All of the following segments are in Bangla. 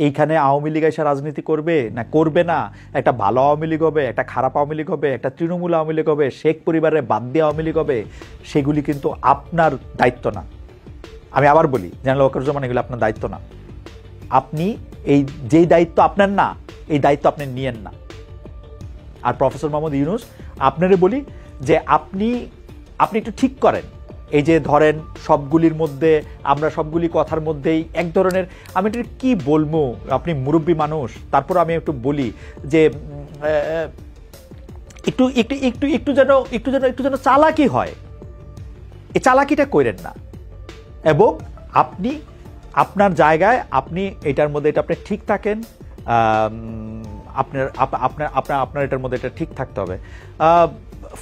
এইখানে আওয়ামী লীগ এসে রাজনীতি করবে না করবে না, একটা ভালো আওয়ামী লীগ হবে, একটা খারাপ আওয়ামী লীগ হবে, একটা তৃণমূল আওয়ামী লীগ হবে, শেখ পরিবারের বাদ দিয়ে আওয়ামী লীগ হবে, সেগুলি কিন্তু আপনার দায়িত্ব না। আমি আবার বলি, জেনারেল ওয়াকারুজ্জামান, এগুলো আপনার দায়িত্ব না। আপনি যেই দায়িত্ব আপনার না, এই দায়িত্ব আপনি নিয়েন না। আর প্রফেসর মোহাম্মদ ইউনূস, আপনারে বলি যে আপনি একটু ঠিক করেন। এই যে ধরেন সবগুলির মধ্যে, আমরা সবগুলি কথার মধ্যেই এক ধরনের, আমি এটা কি বলবো, আপনি মুরব্বী মানুষ, তারপর আমি একটু বলি যে একটু একটু একটু একটু যেন একটু যেন একটু যেন চালাকি হয়, এই চালাকিটা করেন না। এবং আপনি আপনার জায়গায়, আপনি এটার মধ্যে এটা আপনি ঠিক থাকেন, আপনার আপনার আপনার আপনার এটার মধ্যে এটা ঠিক থাকতে হবে।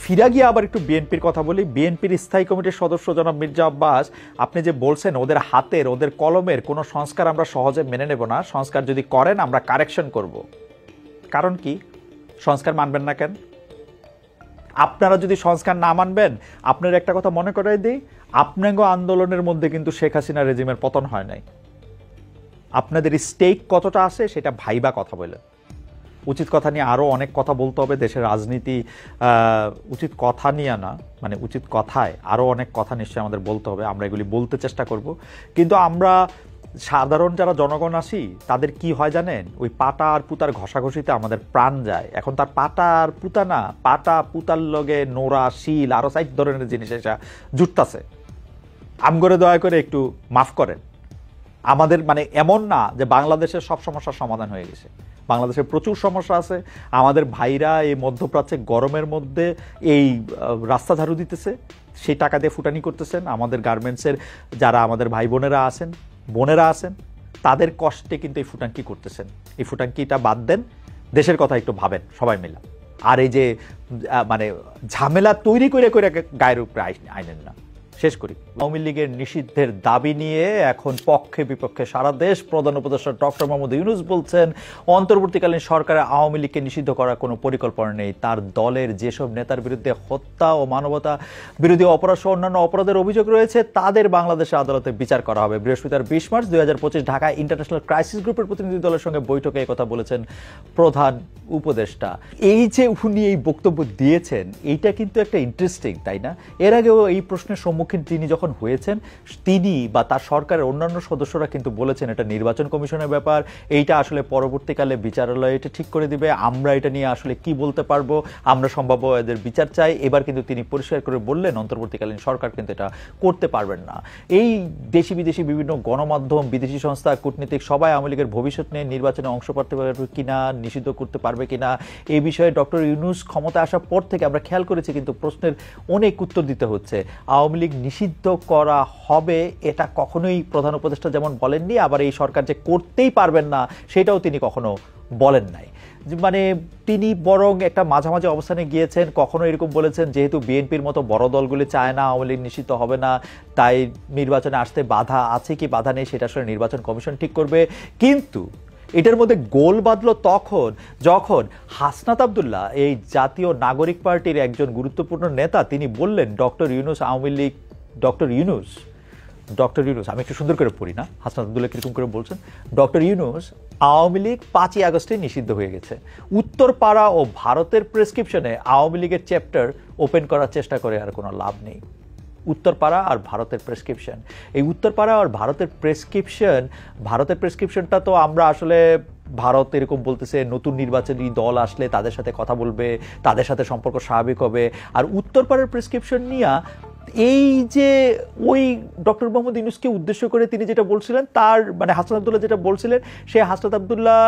ফিরা গিয়ে আবার একটু বিএনপির কথা বলি। বিএনপির স্থায়ী কমিটির সদস্য জনাব মির্জা আব্বাস, আপনি যে বলছেন ওদের হাতের, ওদের কলমের কোনো সংস্কার আমরা সহজে মেনে নেব না, সংস্কার যদি করেন আমরা কারেকশন করব। কারণ কি? সংস্কার মানবেন না কেন? আপনারা যদি সংস্কার না মানবেন, আপনার একটা কথা মনে করাই দিই, আপনাগো আন্দোলনের মধ্যে কিন্তু শেখ হাসিনা রেজিমের পতন হয় নাই। আপনাদের স্টেক কতটা আছে সেটা ভাইবা কথা বলে। উচিত কথা নিয়ে আরও অনেক কথা বলতে হবে, দেশের রাজনীতি উচিত কথা নিয়ে না, মানে উচিত কথায় আরও অনেক কথা নিশ্চয়ই আমাদের বলতে হবে, আমরা এগুলি বলতে চেষ্টা করব। কিন্তু আমরা সাধারণ যারা জনগণ আসি, তাদের কি হয় জানেন, ওই পাটা আর পুতার ঘষাঘষিতে আমাদের প্রাণ যায়। এখন তার পাটা আর পুতা না, পাটা পুতার লগে নোরা, শিল, আরও 4 ধরনের জিনিস এসা জুটতাছে। আমগরে দয়া করে একটু মাফ করেন। আমাদের মানে এমন না যে বাংলাদেশের সব সমস্যার সমাধান হয়ে গেছে, বাংলাদেশে প্রচুর সমস্যা আছে। আমাদের ভাইরা এই মধ্যপ্রাচ্যে গরমের মধ্যে এই রাস্তা ঝাড়ু দিতেছে, সেই টাকা দিয়ে ফুটানি করতেছেন। আমাদের গার্মেন্টসের যারা আমাদের ভাই বোনেরা আছেন, তাদের কষ্টে কিন্তু এই ফুটাঙ্কি করতেছেন। এই ফুটাঙ্কিটা বাদ দেন, দেশের কথা একটু ভাবেন সবাই মিলে। আর এই যে মানে ঝামেলা তৈরি করে গায়ের উপরে আইনেন না। শেষ করি, আওয়ামী লীগের নিষিদ্ধের দাবি নিয়ে এখন পক্ষে বিপক্ষে সারা দেশ। প্রধান উপদেষ্টা ডক্টর মোহাম্মদ ইউনূস বলছেন, অন্তর্বর্তীকালীন সরকারের আওয়ামী লীগকে নিষিদ্ধ করার কোনো পরিকল্পনা নেই। তার দলের যেসব নেতার বিরুদ্ধে হত্যা ও মানবতা বিরোধী অপরাধ সহ অন্যান্য অপরাধের অভিযোগ রয়েছে, তাদের বাংলাদেশের আদালতে বিচার করা হবে। বৃহস্পতিবার 20 মার্চ 2025 ঢাকায় ইন্টারন্যাশনাল ক্রাইসিস গ্রুপের প্রতিনিধি দলের সঙ্গে বৈঠকে একথা বলেছেন প্রধান উপদেষ্টা। এই যে উনি এই বক্তব্য দিয়েছেন, এইটা কিন্তু একটা ইন্টারেস্টিং, তাই না? এর আগেও এই প্রশ্নের সম্মুখীন তিনি যখন হয়েছেন, তিনি বা তার সরকারের অন্যান্য সদস্যরা কিন্তু বলেছেন এটা নির্বাচন কমিশনের ব্যাপার, এইটা আসলে পরবর্তীকালে বিচারালয় এটা ঠিক করে দিবে, আমরা এটা নিয়ে আসলে কি বলতে পারবো, আমরা সম্ভাব্য এদের বিচার চাই। এবার কিন্তু তিনি পরিষ্কার করে বললেন অন্তর্বর্তীকালীন সরকার কিন্তু এটা করতে পারবেন না। এই দেশি বিদেশি বিভিন্ন গণমাধ্যম, বিদেশি সংস্থা, কূটনীতিক সবাই আওয়ামী লীগের ভবিষ্যৎ নিয়ে নির্বাচনে অংশ করতে পারবে কিনা, নিষিদ্ধ করতে পারবে কিনা, এই বিষয়ে ডক্টর ইউনূস ক্ষমতা আসার পর থেকে আমরা খেয়াল করেছি কিন্তু প্রশ্নের অনেক উত্তর দিতে হচ্ছে। আওয়ামী লীগ নিষিদ্ধ করা হবে এটা কখনোই প্রধান উপদেষ্টা যেমন বলেননি, আবার এই সরকার যে করতেই পারবেন না সেটাও তিনি কখনো বলেন নাই। মানে তিনি বরং একটা মাঝামাঝি অবস্থানে গিয়েছেন। কখনো এরকম বলেছেন যেহেতু বিএনপির মতো বড় দলগুলি চায় না আওয়ামী লীগ নিষিদ্ধ হবে না, তাই নির্বাচনে আসতে বাধা আছে কি বাধা নেই সেটা আসলে নির্বাচন কমিশন ঠিক করবে। কিন্তু এটার মধ্যে গোল বাঁধল তখন যখন হাসনাত আব্দুল্লাহ, এই জাতীয় নাগরিক পার্টির একজন গুরুত্বপূর্ণ নেতা, তিনি বললেন ডক্টর ইউনূস আওয়ামী লীগ, ডক্টর ইউনূস আমি একটু সুন্দর করে পড়ি না, হাসনাত আব্দুল্লাহ কিরকম করে বলছেন, ডক্টর ইউনূস আওয়ামী লীগ 5ই আগস্টে নিষিদ্ধ হয়ে গেছে। উত্তরপাড়া ও ভারতের প্রেসক্রিপশনে আওয়ামী লীগের চ্যাপ্টার ওপেন করার চেষ্টা করে আর কোনো লাভ নেই। উত্তরপাড়া আর ভারতের প্রেসক্রিপশন, এই উত্তরপাড়া আর ভারতের প্রেসক্রিপশনটা তো আমরা আসলে, ভারত এরকম বলতেছে নতুন নির্বাচনী দল আসলে তাদের সাথে কথা বলবে, তাদের সাথে সম্পর্ক স্বাভাবিক হবে। আর উত্তরপাড়ার প্রেসক্রিপশন নিয়ে এই যে ওই ডক্টর মোহাম্মদ ইউনূসকে উদ্দেশ্য করে তিনি যেটা বলছিলেন, তার মানে হাসনাত আব্দুল্লাহ যেটা বলছিলেন, সে হাসনাত আব্দুল্লাহ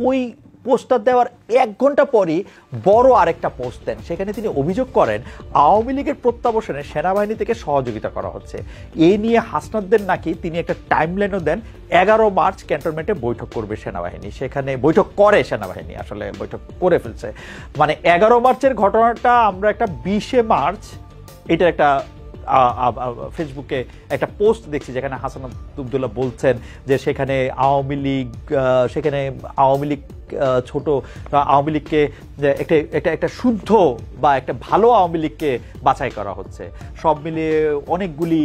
ওই পোস্টটা দেওয়ার 1 ঘন্টা পরই বড় আরেকটা পোস্ট দেন। সেখানে তিনি অভিযোগ করেন আওয়ামী লীগের প্রত্যাবর্তনে সেনাবাহিনী থেকে সহযোগিতা করা হচ্ছে। এ নিয়ে হাসনাতদের নাকি তিনি একটা টাইমলাইনও দেন, 11 মার্চ ক্যান্টনমেন্টে বৈঠক করবে সেনাবাহিনী। সেখানে বৈঠক করে সেনাবাহিনী, আসলে বৈঠক করে ফেলছে। মানে 11 মার্চের ঘটনাটা আমরা একটা 20 মার্চ এটার একটা ফেসবুকে একটা পোস্ট দেখছি যেখানে হাসনাত আব্দুল্লাহ বলছেন যে সেখানে আওয়ামী লীগ ছোট আওয়ামী লীগকে একটা শুদ্ধ বা একটা ভালো আওয়ামী লীগকে বাছাই করা হচ্ছে। সব মিলিয়ে অনেকগুলি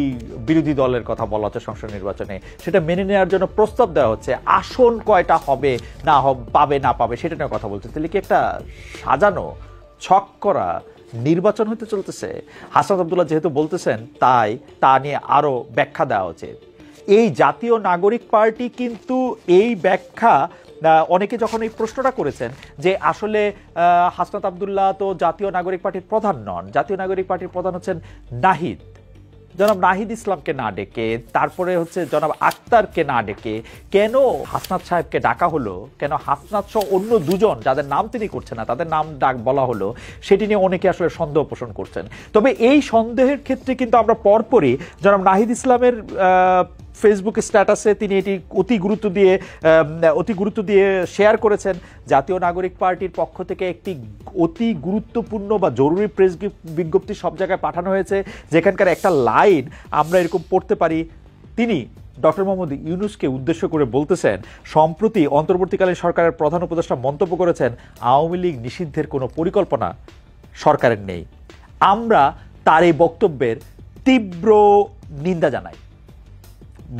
বিরোধী দলের কথা বলা হচ্ছে সংসদ নির্বাচনে, সেটা মেনে নেওয়ার জন্য প্রস্তাব দেওয়া হচ্ছে। আসন কয়টা হবে না পাবে না পাবে সেটা নিয়ে কথা বলছে। তাহলে কি একটা সাজানো ছক করা নির্বাচন হতে চলতেছে? হাসনাত আব্দুল্লাহ যেহেতু বলতেছেন তাই তা নিয়ে আরো ব্যাখ্যা দেওয়া উচিত। এই জাতীয় নাগরিক পার্টি কিন্তু এই ব্যাখ্যা, অনেকে যখন এই প্রশ্নটা করেছেন যে আসলে হাসনাত আব্দুল্লাহ তো জাতীয় নাগরিক পার্টির প্রধান নন, জাতীয় নাগরিক পার্টির প্রধান হচ্ছেন নাহিদ, জনাব নাহিদ ইসলামকে না ডেকে, তারপরে হচ্ছে জনাব আক্তারকে না ডেকে কেন হাসনাত সাহেবকে ডাকা হলো, কেন হাসনাত সহ অন্য দুজন যাদের নাম তিনি করছেন না তাদের নাম ডাক বলা হলো, সেটি নিয়ে অনেকে আসলে সন্দেহ পোষণ করছেন। তবে এই সন্দেহের ক্ষেত্রে কিন্তু আমরা পরপরই জনাব নাহিদ ইসলামের ফেসবুক স্ট্যাটাসে তিনি এটি অতি গুরুত্ব দিয়ে শেয়ার করেছেন। জাতীয় নাগরিক পার্টির পক্ষ থেকে একটি অতি গুরুত্বপূর্ণ বা জরুরি প্রেস বিজ্ঞপ্তি সব জায়গায় পাঠানো হয়েছে, যেখানকার একটা লাইন আমরা এরকম পড়তে পারি। তিনি ডক্টর মোহাম্মদ ইউনূসকে উদ্দেশ্য করে বলতেছেন, সম্প্রতি অন্তর্বর্তীকালীন সরকারের প্রধান উপদেষ্টা মন্তব্য করেছেন আওয়ামী লীগ নিষিদ্ধের কোনো পরিকল্পনা সরকারের নেই। আমরা তার এই বক্তব্যের তীব্র নিন্দা জানাই।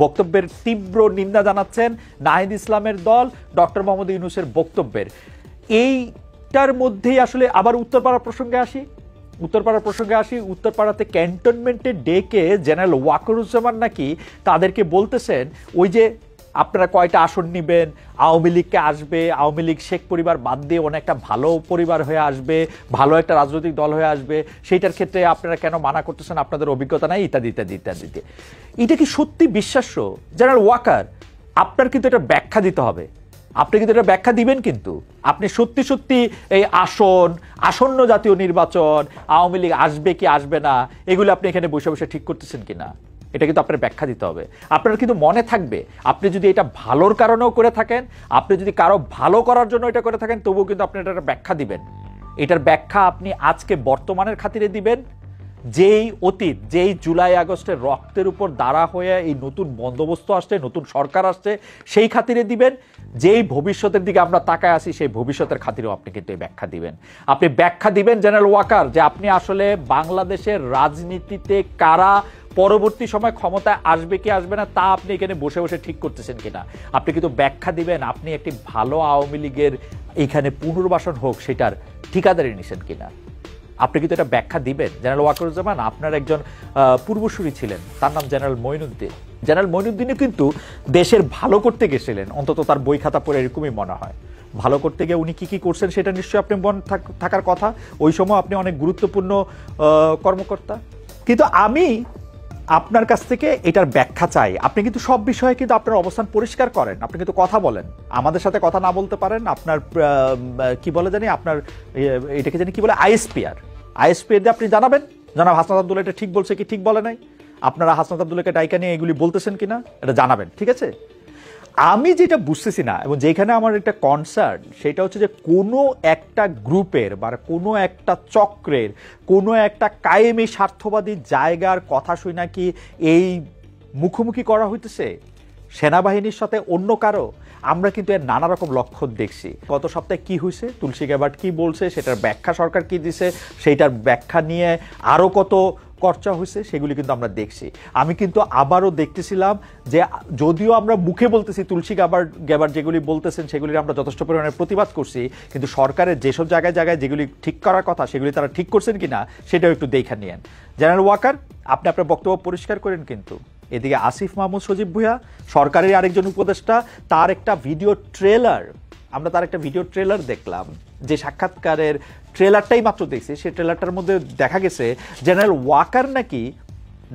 বক্তব্যের তীব্র নিন্দা জানাচ্ছেন নাহিদ ইসলামের দল ডক্টর মোহাম্মদ ইউনূসের বক্তব্যের। এইটার মধ্যেই আসলে আবার উত্তরপাড়া প্রসঙ্গে আসি। উত্তরপাড়াতে ক্যান্টনমেন্টে ডেকে জেনারেল ওয়াকারুজ্জামান নাকি তাদেরকে বলতেছেন, ওই যে আপনারা কয়টা আসন নেবেন, আওয়ামী লীগকে আসবে, আওয়ামী লীগ শেখ পরিবার বাদ দিয়ে অনেকটা ভালো পরিবার হয়ে আসবে, ভালো একটা রাজনৈতিক দল হয়ে আসবে, সেইটার ক্ষেত্রে আপনারা কেন মানা করতেছেন, আপনাদের অভিজ্ঞতা নাই, ইত্যাদি ইত্যাদি ইত্যাদি। এটা কি সত্যি বিশ্বাস্য? জেনারেল ওয়াকার, আপনার কিন্তু এটা ব্যাখ্যা দিতে হবে। আপনি কিন্তু এটা ব্যাখ্যা দিবেন, কিন্তু আপনি সত্যি সত্যি এই আসন্ন জাতীয় নির্বাচন, আওয়ামী লীগ আসবে কি আসবে না, এগুলো আপনি এখানে বসে বসে ঠিক করতেছেন কিনা, এটা কিন্তু আপনার ব্যাখ্যা দিতে হবে। আপনার কিন্তু মনে থাকবে, আপনি যদি এটা ভালোর কারণেও করে থাকেন, আপনি যদি কারো ভালো করার জন্য এটা করে থাকেন, তবুও কিন্তু আপনি এটার ব্যাখ্যা দিবেন। এটার ব্যাখ্যা আপনি আজকে বর্তমানের খাতিরে দিবেন। যেই অতীত, যেই জুলাই আগস্টের রক্তের উপর দাঁড়া হয়ে এই নতুন বন্দোবস্ত আসছে, নতুন সরকার আসছে, সেই খাতিরে দিবেন। যেই ভবিষ্যতের দিকে আমরা তাকায় আসি, সেই ভবিষ্যতের খাতিরেও আপনি কিন্তু এই ব্যাখ্যা দিবেন। আপনি ব্যাখ্যা দিবেন জেনারেল ওয়াকার, যে আপনি আসলে বাংলাদেশের রাজনীতিতে কারা পরবর্তী সময় ক্ষমতায় আসবে কি আসবে না তা আপনি এখানে বসে বসে ঠিক করতেছেন কিনা। আপনি কিন্তু ব্যাখ্যা দিবেন আপনি একটি ভালো আওয়ামী লীগের এখানে পুনর্বাসন হোক সেটার ঠিকাদারি নিছেন কিনা। আপনি কিন্তু এটা ব্যাখ্যা দিবেন। জেনারেল ওয়াকারুজ্জামান আপনার একজন পূর্বসূরি ছিলেন, তার নাম জেনারেল মঈনুদ্দিন। জেনারেল মঈনুদ্দিনও কিন্তু দেশের ভালো করতে গেছিলেন, অন্তত তার বই খাতা পড়ে এরকমই মনে হয়। ভালো করতে গিয়ে উনি কি করছেন সেটা নিশ্চয়ই আপনি মনে থাকার কথা। ওই সময় আপনি অনেক গুরুত্বপূর্ণ কর্মকর্তা। কিন্তু আমি আপনার কাছ থেকে এটার ব্যাখ্যা চাই। আপনি কিন্তু সব বিষয়ে কিন্তু আপনার অবস্থান পরিষ্কার করেন, আপনি কিন্তু কথা বলেন, আমাদের সাথে কথা না বলতে পারেন। আপনার কি বলে জানি, আপনার এটাকে জানি কি বলে, আইএসপিআর দিয়ে আপনি জানাবেন জনাব হাসনাত আব্দুল্লাহ এটা ঠিক বলছে কি ঠিক বলে নাই, আপনারা হাসনাত আব্দুল্লাহকে ডাইকা নিয়ে এগুলি বলতেছেন কিনা এটা জানাবেন, ঠিক আছে? আমি যেটা বুঝতেছি না এবং যেখানে আমার একটা কনসার্ন, সেটা হচ্ছে যে কোনো একটা গ্রুপের বা কোনো একটা চক্রের কোনো একটা কায়েমি স্বার্থবাদী জায়গার কথা শুই নাকি এই মুখোমুখি করা হইতেছে সেনাবাহিনীর সাথে অন্য কারো। আমরা কিন্তু এর নানা রকম লক্ষণ দেখছি। গত সপ্তাহে কি হয়েছে, তুলসী গ্যাবার্ড কি বলছে, সেটার ব্যাখ্যা সরকার কি দিছে, সেইটার ব্যাখ্যা নিয়ে আরও কত চর্চা হয়েছে, সেগুলি কিন্তু আমরা দেখছি। আমি কিন্তু আবারও দেখতেছিলাম যে যদিও আমরা মুখে বলতেছি তুলসী গ্যাবার্ড যেগুলি বলতেছেন সেগুলির আমরা যথেষ্ট পরিমাণে প্রতিবাদ করছি, কিন্তু সরকারের যেসব জায়গায় জায়গায় যেগুলি ঠিক করার কথা সেগুলি তারা ঠিক করছেন কিনা সেটাও একটু দেখে নিয়েন। জেনারেল ওয়াকার, আপনি আপনার বক্তব্য পরিষ্কার করেন, কিন্তু এদিকে আসিফ মাহমুদ সজীব ভুঁইয়া সরকারের আরেকজন উপদেষ্টা, তার একটা ভিডিও ট্রেলার দেখলাম, যে সাক্ষাৎকারের ট্রেলারটাই মাত্র দেখছি, সেই ট্রেলারটার মধ্যে দেখা গেছে জেনারেল ওয়াকার নাকি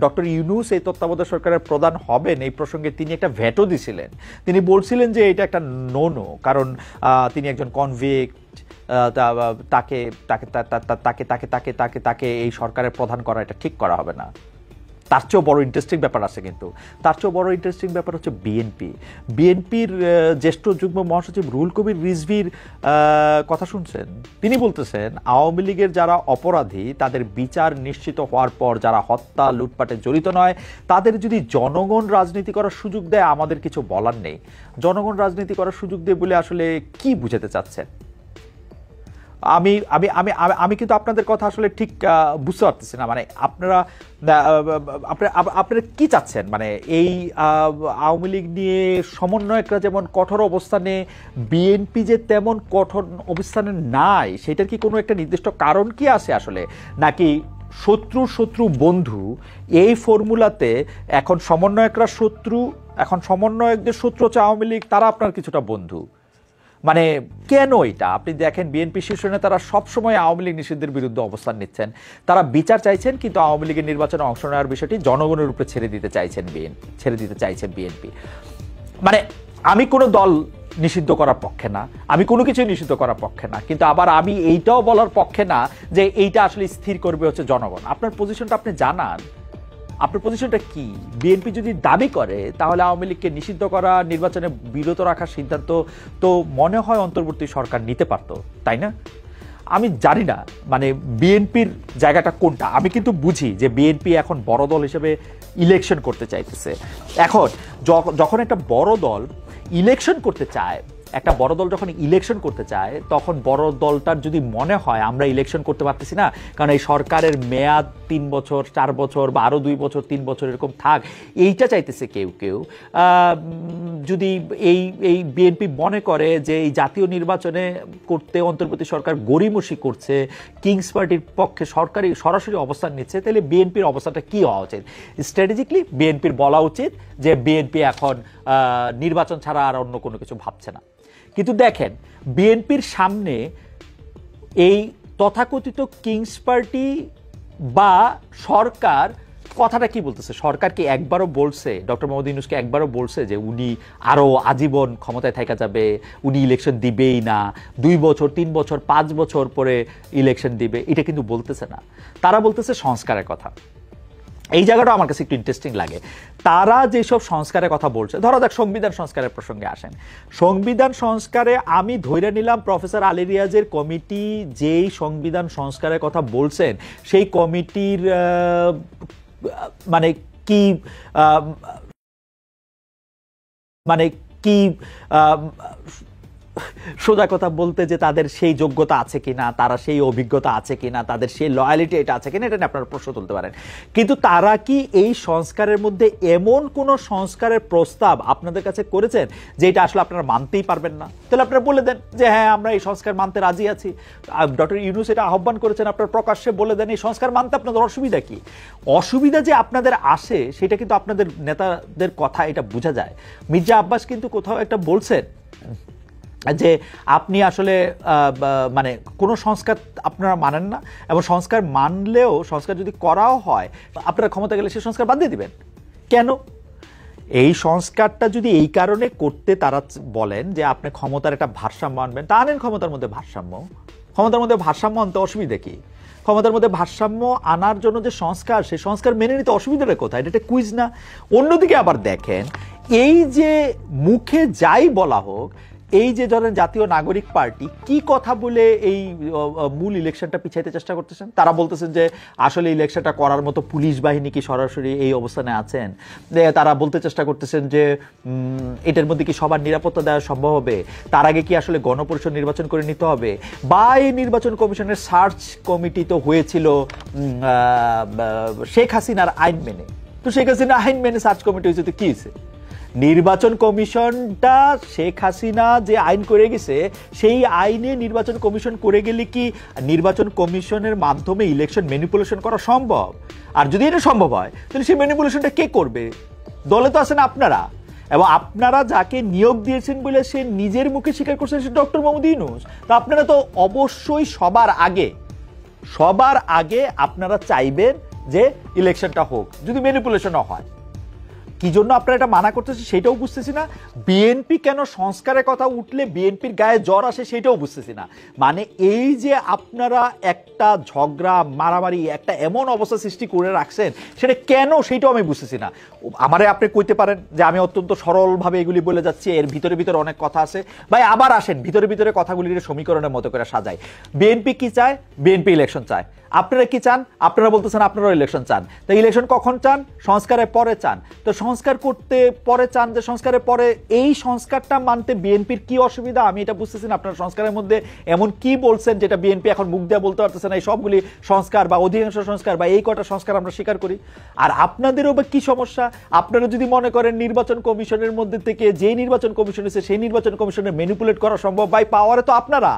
ডক্টর ইউনূস এই তত্ত্বাবধায়ক সরকারের প্রধান হবেন এই প্রসঙ্গে তিনি একটা ভেটো দিছিলেন। তিনি বলছিলেন যে এটা একটা নো, কারণ তিনি একজন কনভিক্ট, তাকে এই সরকারের প্রধান করা এটা ঠিক করা হবে না। তার চেয়েও বড় ইন্টারেস্টিং ব্যাপার আছে, কিন্তু তার চেয়েও বড় ইন্টারেস্টিং ব্যাপার হচ্ছে বিএনপির জ্যেষ্ঠ যুগ্ম মহাসচিব রুহুল কবির রিজভীর কথা শুনছেন। তিনি বলতেছেন আওয়ামী লীগের যারা অপরাধী তাদের বিচার নিশ্চিত হওয়ার পর যারা হত্যা লুটপাটে জড়িত নয় তাদের যদি জনগণ রাজনীতি করার সুযোগ দেয় আমাদের কিছু বলার নেই। জনগণ রাজনীতি করার সুযোগ দেয় বলে আসলে কি বুঝাতে চাচ্ছেন? আমি আমি আমি আমি কিন্তু আপনাদের কথা আসলে ঠিক বুঝতে পারতেছি না। মানে আপনারা আপনারা কি চাচ্ছেন? মানে এই আওয়ামী লীগ নিয়ে সমন্বয়করা যেমন কঠোর অবস্থানে, বিএনপি যে তেমন কঠোর অবস্থানে নাই, সেটার কি কোনো একটা নির্দিষ্ট কারণ কি আছে আসলে? নাকি শত্রু বন্ধু এই ফর্মুলাতে এখন সমন্বয়করা শত্রু, এখন সমন্বয়কদের শত্রু হচ্ছে আওয়ামী লীগ, তারা আপনার কিছুটা বন্ধু? মানে কেন এটা? আপনি দেখেন বিএনপি শীর্ষ নেতারা সবসময় আওয়ামী লীগ নিষিদ্ধের বিরুদ্ধে অবস্থান নিচ্ছেন, তারা বিচার চাইছেন, কিন্তু আওয়ামী লীগের নির্বাচনে অংশ নেওয়ার বিষয়টি জনগণের উপরে ছেড়ে দিতে চাইছেন বিএনপি। মানে আমি কোনো দল নিষিদ্ধ করার পক্ষে না, আমি কোনো কিছু নিষিদ্ধ করার পক্ষে না, কিন্তু আবার আমি এইটাও বলার পক্ষে না যে এইটা আসলে স্থির করবে হচ্ছে জনগণ। আপনার পজিশনটা আপনি জানান, আপনার পজিশনটা কি? বিএনপি যদি দাবি করে তাহলে আওয়ামী লীগকে নিষিদ্ধ করা, নির্বাচনে বিরত রাখার সিদ্ধান্ত তো মনে হয় অন্তর্বর্তী সরকার নিতে পারত, তাই না? আমি জানি না মানে বিএনপির জায়গাটা কোনটা। আমি কিন্তু বুঝি যে বিএনপি এখন বড় দল হিসেবে ইলেকশন করতে চাইতেছে। এখন যখন একটা বড় দল ইলেকশন করতে চায়, একটা বড় দল যখন ইলেকশন করতে চায়, তখন বড় দলটার যদি মনে হয় আমরা ইলেকশন করতে পারতেছি না, কারণ এই সরকারের মেয়াদ 3 বছর 4 বছর বা আরও 2 বছর 3 বছর এরকম থাক, এইটা চাইতেছে কেউ যদি এই বিএনপি মনে করে যে এই জাতীয় নির্বাচনে করতে অন্তর্বর্তী সরকার গড়িমসি করছে, কিংস পার্টির পক্ষে সরাসরি অবস্থান নিচ্ছে, তাহলে বিএনপির অবস্থাটা কি হওয়া উচিত? স্ট্র্যাটেজিক্যালি বিএনপির বলা উচিত যে বিএনপি এখন নির্বাচন ছাড়া আর অন্য কোনো কিছু ভাবছে না। কিন্তু দেখেন বিএনপির সামনে এই তথাকথিত কিংস পার্টি বা সরকার কথাটা কি বলতেছে? সরকার কি একবারও বলছে, ডক্টর মোহাম্মদ ইউনূসকে একবারও বলছে যে উনি আরও আজীবন ক্ষমতায় থাকা যাবে, উনি ইলেকশন দিবেই না, 2 বছর 3 বছর 5 বছর পরে ইলেকশন দিবে? এটা কিন্তু বলতেছে না। তারা বলতেছে সংস্কারের কথা। এই জায়গাটা আমার কাছে একটু ইন্টারেস্টিং লাগে। তারা যেসব সংস্কারের কথা বলছে, ধরা যাক সংবিধান সংস্কারের প্রসঙ্গে আসেন, সংবিধান সংস্কারে আমি ধরে নিলাম প্রফেসর আলী রিয়াজের কমিটি যেই সংবিধান সংস্কারের কথা বলছেন, সেই কমিটির মানে কি সোজা কথা বলতে যে তাদের সেই যোগ্যতা আছে কিনা, তারা সেই অভিজ্ঞতা আছে কিনা, তাদের সেই লয়ালিটি এটা আছে কিনা, এটা নিয়ে আপনারা প্রশ্ন তুলতে পারেন। কিন্তু তারা কি এই সংস্কারের মধ্যে এমন কোন সংস্কারের প্রস্তাব আপনাদের কাছে করেছেন যে এটা আসলে আপনারা মানতেই পারবেন না? তাহলে আপনারা বলে দেন যে হ্যাঁ আমরা এই সংস্কার মানতে রাজি আছি। ডক্টর ইউনূস এটা আহ্বান করেছেন, আপনারা প্রকাশ্যে বলে দেন এই সংস্কার মানতে আপনাদের অসুবিধা কি? অসুবিধা যে আপনাদের আসে সেটা কিন্তু আপনাদের নেতাদের কথা এটা বোঝা যায়। মির্জা আব্বাস কিন্তু কোথাও একটা বলছেন যে আপনি আসলে মানে কোনো সংস্কার আপনারা মানেন না, এবং সংস্কার মানলেও, সংস্কার যদি করাও হয়, আপনারা ক্ষমতা গেলে সেই সংস্কার বাদ দিয়ে দিবেন। কেন? এই সংস্কারটা যদি এই কারণে করতে তারা বলেন যে আপনি ক্ষমতার একটা ভারসাম্য আনবেন, তা আনেন ক্ষমতার মধ্যে ভারসাম্য আনতে অসুবিধা কি? ক্ষমতার মধ্যে ভারসাম্য আনার জন্য যে সংস্কার, সেই সংস্কার মেনে নিতে অসুবিধাটা কোথায়? এটা একটা কুইজ না? অন্যদিকে আবার দেখেন, এই যে মুখে যাই বলা হোক, এই যে ধরেন জাতীয় নাগরিক পার্টি কি কথা বলে এই মূল ইলেকশনটা পিছাইতে চেষ্টা করতেছেন? তারা বলতেছেন যে আসলে ইলেকশনটা করার মতো পুলিশ বাহিনী কি সরাসরি এই অবস্থানে আছেন? তারা বলতে চেষ্টা করতেছেন যে এটার মধ্যে কি সবার নিরাপত্তা দেওয়া সম্ভব হবে? তার আগে কি আসলে গণপরিষদ নির্বাচন করে নিতে হবে? বা এই নির্বাচন কমিশনের সার্চ কমিটি তো হয়েছিল শেখ হাসিনার আইন মেনে, তো শেখ হাসিনা আইন মেনে সার্চ কমিটি হয়েছে, তো কি হয়েছে? নির্বাচন কমিশনটা শেখ হাসিনা যে আইন করে গেছে, সেই আইনে নির্বাচন কমিশন করে গেলে কি নির্বাচন কমিশনের মাধ্যমে ইলেকশন ম্যানিপুলেশন করা সম্ভব? আর যদি এটা সম্ভব হয় তাহলে সেই ম্যানিপুলেশনটা কে করবে? দলে তো আছেন আপনারা, এবং আপনারা যাকে নিয়োগ দিয়েছেন বলে সে নিজের মুখে স্বীকার করছেন সে ডক্টর মোহাম্মদ ইউনূস। তো আপনারা তো অবশ্যই সবার আগে আপনারা চাইবেন যে ইলেকশনটা হোক, যদি ম্যানিপুলেশনও হয়। কি জন্য আপনারা এটা মানা করতেছি সেটাও বুঝতেছি না, বিএনপি কেন সংস্কারের কথা উঠলে বিএনপির গায়ে জ্বর আসে সেটাও বুঝতেছি না। মানে এই যে আপনারা একটা ঝগড়া মারামারি একটা এমন অবস্থা সৃষ্টি করে রাখছেন সেটা কেন সেটাও আমি বুঝতেছি না। আমারে আপনি কইতে পারেন যে আমি অত্যন্ত সরলভাবে এগুলি বলে যাচ্ছি, এর ভিতরে ভিতরে অনেক কথা আছে। ভাই আবার আসেন ভিতরে ভিতরে কথাগুলির সমীকরণের মতো করে সাজাই। বিএনপি কি চায়? বিএনপি ইলেকশন চায়। আপনারা কি চান? আপনারা বলতেছেন আপনারাও ইলেকশন চান। তো ইলেকশন কখন চান? সংস্কারের পরে চান। তো সংস্কার করতে পরে চান, যে সংস্কারের পরে এই সংস্কারটা মানতে বিএনপির কি অসুবিধা? আমি এটা বুঝতেছি না। আপনারা সংস্কারের মধ্যে এমন কি বলছেন যেটা বিএনপি এখন মুখ দিয়ে বলতে পারতেছে না এই সবগুলি সংস্কার বা অধিকাংশ সংস্কার বা এই কটা সংস্কার আমরা স্বীকার করি। আর আপনাদেরও বা কি সমস্যা? আপনারা যদি মনে করেন নির্বাচন কমিশনের মধ্যে থেকে যে নির্বাচন কমিশন আছে সেই নির্বাচন কমিশনের ম্যানিপুলেট করা সম্ভব, ভাই পাওয়ারে তো আপনারা।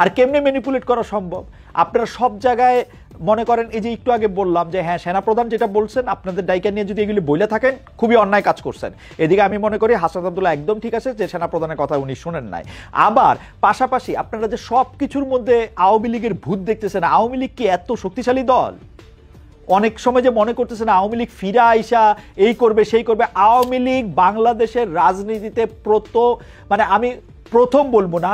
আর কেমনে ম্যানিপুলেট করা সম্ভব? আপনারা সব জায়গায় মনে করেন, এই যে একটু আগে বললাম যে হ্যাঁ সেনাপ্রধান যেটা বলছেন আপনাদের ডাইকা নিয়ে যদি এগুলি বলে থাকেন খুবই অন্যায় কাজ করছেন। এদিকে আমি মনে করি হাসনাত আব্দুল্লাহ একদম ঠিক আছে যে সেনাপ্রধানের কথা উনি শুনেন নাই। আবার পাশাপাশি আপনারা যে সব কিছুর মধ্যে আওয়ামী লীগের ভূত দেখতেছেন, আওয়ামী লীগ কি এত শক্তিশালী দল? অনেক সময় যে মনে করতেছেন আওয়ামী লীগ ফিরা আইসা এই করবে সেই করবে। আওয়ামী লীগ বাংলাদেশের রাজনীতিতে মানে আমি প্রথম বলবো না,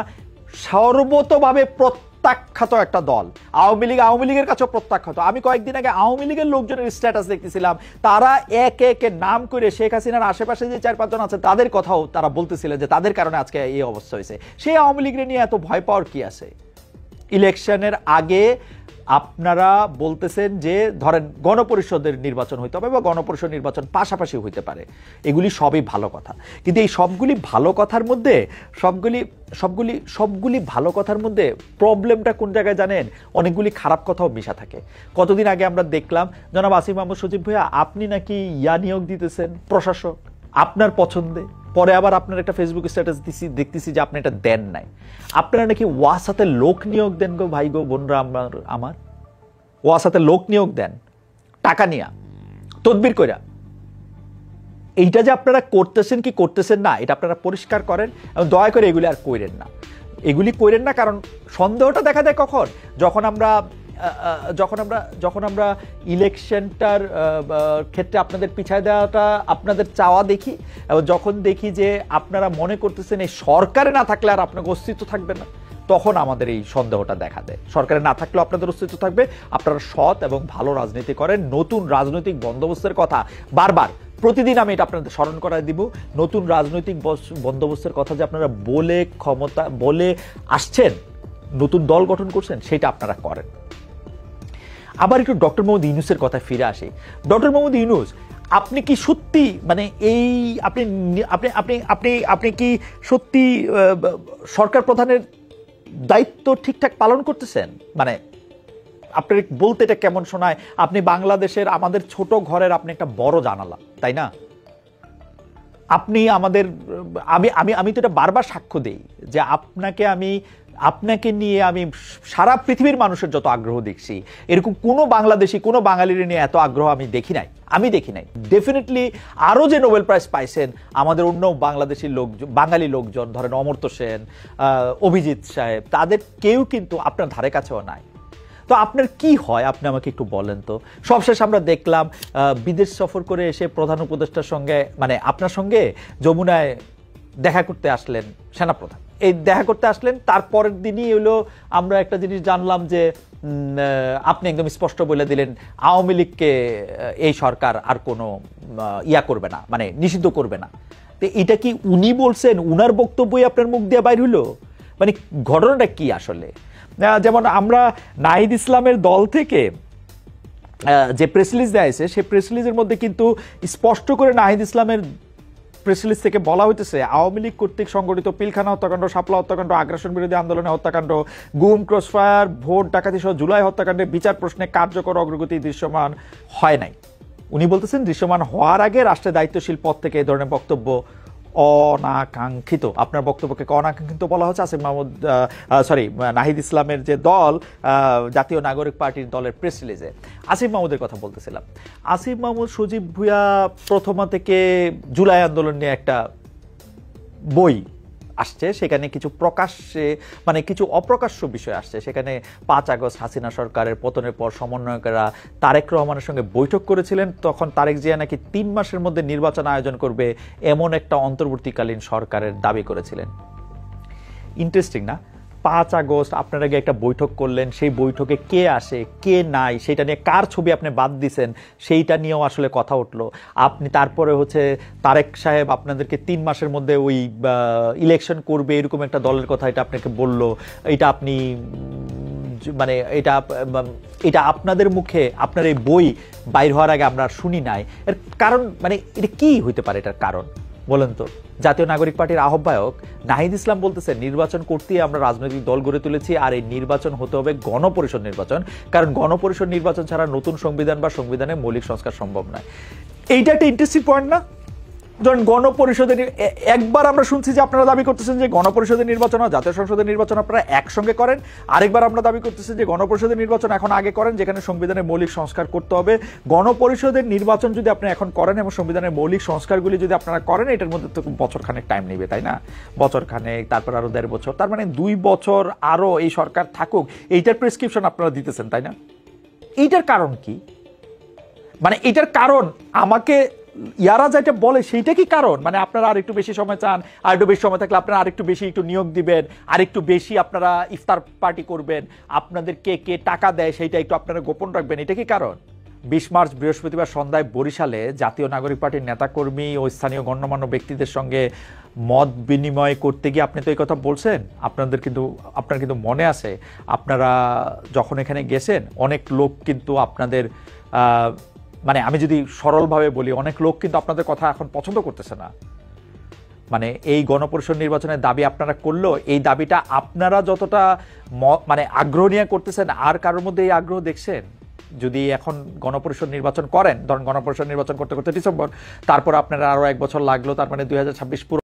সর্বতভাবে প্রত্যাখ্যাত একটা দল আওয়ামী লীগ। আওয়ামী লীগের কাছেও প্রত্যাখ্যাত। আমি কয়েকদিন আগে আওয়ামী লীগের লোকজনের স্ট্যাটাস দেখতেছিলাম, তারা একে একে নাম করে শেখ হাসিনার আশেপাশে যে 4-5 জন আছে তাদের কথাও তারা বলতেছিলেন যে তাদের কারণে আজকে এই অবস্থা হয়েছে। সেই আওয়ামী লীগের নিয়ে এত ভয় পাওয়ার কি আছে? ইলেকশনের আগে আপনারা বলতেছেন যে ধরেন গণপরিষদের নির্বাচন হইতে হবে বা গণপরিষদ নির্বাচন পাশাপাশি হইতে পারে, এগুলি সবই ভালো কথা। কিন্তু এই সবগুলি ভালো কথার মধ্যে সবগুলি ভালো কথার মধ্যে প্রবলেমটা কোন জায়গায় জানেন? অনেকগুলি খারাপ কথাও মিশা থাকে। কতদিন আগে আমরা দেখলাম জনাব আসিফ মাহমুদ সজীব ভাইয়া আপনি নাকি নিয়োগ দিতেছেন প্রশাসক আপনার পছন্দে, পরে আবার আপনার একটা ফেসবুক স্ট্যাটাস দেখতেছি যে আপনি এটা দেন নাই। আপনারা নাকি ওয়াসাতে লোক নিয়োগ দেন গো ভাই গো বোনরা, আমার ওয়াসাতে লোক নিয়োগ দেন টাকা নিয়া তদবির কইরা। এইটা যে আপনারা করতেছেন কি করতেছেন না এটা আপনারা পরিষ্কার করেন এবং দয়া করে এগুলি আর কইরেন না, এগুলি কইরেন না। কারণ সন্দেহটা দেখা দেয় কখন? যখন আমরা ইলেকশনটার ক্ষেত্রে আপনাদের পিছায় দেওয়াটা আপনাদের চাওয়া দেখি, এবং যখন দেখি যে আপনারা মনে করতেছেন এই সরকারে না থাকলে আর আপনার অস্তিত্ব থাকবে না, তখন আমাদের এই সন্দেহটা দেখা দেয়। সরকারে না থাকলেও আপনাদের অস্তিত্ব থাকবে। আপনারা সৎ এবং ভালো রাজনীতি করেন। নতুন রাজনৈতিক বন্দোবস্তের কথা বারবার প্রতিদিন আমি এটা আপনাদের স্মরণ করায় দিব। নতুন রাজনৈতিক বন্দোবস্তের কথা যে আপনারা বলে আসছেন, নতুন দল গঠন করছেন, সেটা আপনারা করেন। আবার একটু ডক্টর মোহাম্মদ ইউনূসের কথায় ফিরে আসি। ডক্টর মোহাম্মদ ইউনূস আপনি কি সত্যি মানে এই আপনি আপনি আপনি আপনি আপনি কি সত্যি সরকার প্রধানের দায়িত্ব ঠিকঠাক পালন করতেছেন? মানে আপনার বলতে এটা কেমন শোনায়? আপনি বাংলাদেশের আমাদের ছোট ঘরের আপনি একটা বড় জানালা, তাই না? আপনি আমাদের আমি তো এটা বারবার সাক্ষ্য দেই যে আপনাকে নিয়ে আমি সারা পৃথিবীর মানুষের যত আগ্রহ দেখছি, এরকম কোনো বাংলাদেশি কোনো বাঙালির নিয়ে এত আগ্রহ আমি দেখি নাই। ডেফিনেটলি আরও যে নোবেল প্রাইজ পাইছেন আমাদের অন্য বাঙালি লোকজন, ধরেন অমর্ত্য সেন, অভিজিৎ সাহেব, তাদের কেউ কিন্তু আপনার ধারে কাছেও নাই। তো আপনার কি হয় আপনি আমাকে একটু বলেন তো। সবশেষ আমরা দেখলাম বিদেশ সফর করে এসে প্রধান উপদেষ্টার সঙ্গে মানে আপনার সঙ্গে যমুনায় দেখা করতে আসলেন সেনাপ্রধান। এই দেখা করতে আসলেন, তারপরের দিনই হলো আমরা একটা জিনিস জানলাম যে আপনি একদম স্পষ্ট বলে দিলেন আওয়ামী লীগকে এই সরকার আর কোনো করবে না, মানে নিষিদ্ধ করবে না। তো এটা কি উনি বলছেন? উনার বক্তব্যই আপনার মুখ দিয়ে বাইর হইলো? মানে ঘটনাটা কি আসলে? যেমন আমরা নাহিদ ইসলামের দল থেকে যে প্রেস রিলিজ দেয়া হয়েছে, সেই প্রেস রিলিজের মধ্যে কিন্তু স্পষ্ট করে নাহিদ ইসলামের প্রেস রিলিজ থেকে বলা হইতেছে আওয়ামী লীগ কর্তৃক সংগঠিত পিলখানা হত্যাকাণ্ড, শাপলা হত্যাকাণ্ড, আগ্রাসন বিরোধী আন্দোলনে হত্যাকাণ্ড, গুম, ক্রসফায়ার, ভোট ডাকাতি সহ জুলাই হত্যাকাণ্ডের বিচার প্রশ্নে কার্যকর অগ্রগতি দৃশ্যমান হয় নাই। উনি বলতেছেন দৃশ্যমান হওয়ার আগে রাষ্ট্রের দায়িত্বশীল পদ থেকে এই ধরনের বক্তব্য অনাকাঙ্ক্ষিত। আপনার বক্তব্যকে অনাকাঙ্ক্ষিত বলা হচ্ছে নাহিদ ইসলামের যে দল জাতীয় নাগরিক পার্টির দলের প্রেস রিলিজে। আসিফ মাহমুদের কথা বলতেছিলাম। আসিফ মাহমুদ সজীব ভুঁইয়া প্রথমা থেকে জুলাই আন্দোলন নিয়ে একটা বই আসছে, সেখানে কিছু প্রকাশ্যে মানে কিছু অপ্রকাশ্য বিষয় আসছে। সেখানে 5 আগস্ট হাসিনা সরকারের পতনের পর সমন্বয়কেরা তারেক রহমানের সঙ্গে বৈঠক করেছিলেন, তখন তারেক জিয়া নাকি 3 মাসের মধ্যে নির্বাচন আয়োজন করবে এমন একটা অন্তর্বর্তীকালীন সরকারের দাবি করেছিলেন। ইন্টারেস্টিং না? 5 আগস্ট আপনার আগে একটা বৈঠক করলেন, সেই বৈঠকে কে আসে কে নাই সেটা নিয়ে কার ছবি আপনি বাদ দিছেন সেইটা নিয়েও আসলে কথা উঠলো। আপনি তারপরে হচ্ছে তারেক সাহেব আপনাদেরকে 3 মাসের মধ্যে ওই ইলেকশন করবে এরকম একটা দলের কথা এটা আপনাকে বললো। এটা আপনি মানে এটা আপনাদের মুখে আপনার এই বই বাইর হওয়ার আগে আমরা শুনি নাই। এর কারণ মানে এটা কি হইতে পারে? এটার কারণ বলেন তো। জাতীয় নাগরিক পার্টির আহ্বায়ক নাহিদ ইসলাম বলতেছে নির্বাচন করতেই আমরা রাজনৈতিক দল গড়ে তুলেছি, আর এই নির্বাচন হতে হবে গণপরিষদ নির্বাচন, কারণ গণপরিষদ নির্বাচন ছাড়া নতুন সংবিধান বা সংবিধানের মৌলিক সংস্কার সম্ভব নয়। এইটা একটা ইন্টারেস্টিং পয়েন্ট না? ধরেন গণপরিষদের একবার আমরা শুনছি যে আপনারা দাবি করতেছেন যে গণপরিষদের নির্বাচন আর জাতীয় সংসদের নির্বাচন আপনারা একসঙ্গে করেন, আরেকবার আমরা দাবি করতেছি যে গণপরিষদের নির্বাচন এখন আগে করেন যেখানে সংবিধানের মৌলিক সংস্কার করতে হবে। গণপরিষদের নির্বাচন যদি আপনি এখন করেন এবং সংবিধানের মৌলিক সংস্কারগুলি যদি আপনারা করেন, এটার মধ্যে তো বছরখানেক টাইম নেবে, তাই না? বছরখানেক, তারপর আরো 1.5 বছর, তার মানে 2 বছর আরো এই সরকার থাকুক, এইটার প্রেসক্রিপশন আপনারা দিতেছেন, তাই না? এইটার কারণ কি? মানে এটার কারণ আমাকে ইয়ারা যেটা বলে সেইটা কি কারণ? মানে আপনারা আর একটু বেশি সময় চান, আর একটু বেশি সময় থাকলে আপনারা আরেকটু বেশি একটু নিয়োগ দিবেন, আরেকটু বেশি আপনারা ইফতার পার্টি করবেন, আপনাদের কে কে টাকা দেয় সেইটা একটু আপনারা গোপন রাখবেন, এটা কি কারণ? 20 মার্চ বৃহস্পতিবার সন্ধ্যায় বরিশালে জাতীয় নাগরিক পার্টির নেতাকর্মী ও স্থানীয় গণ্যমান্য ব্যক্তিদের সঙ্গে মত বিনিময় করতে গিয়ে আপনি তো এই কথা বলছেন। আপনার কিন্তু মনে আছে আপনারা যখন এখানে গেছেন অনেক লোক কিন্তু আপনাদের মানে আমি যদি সরলভাবে বলি, অনেক লোক কিন্তু আপনাদের কথা এখন পছন্দ করতেছে না। মানে এই গণপরিষদ নির্বাচনের দাবি আপনারা করলেও এই দাবিটা আপনারা যতটা মানে আগ্রহ নিয়ে করতেছেন, আর কারোর মধ্যে এই আগ্রহ দেখছেন? যদি এখন গণপরিষদ নির্বাচন করেন, ধরেন গণপরিষদ নির্বাচন করতে করতে ডিসেম্বর, তারপর আপনারা আরো 1 বছর লাগলো, তার মানে 2026 পুরো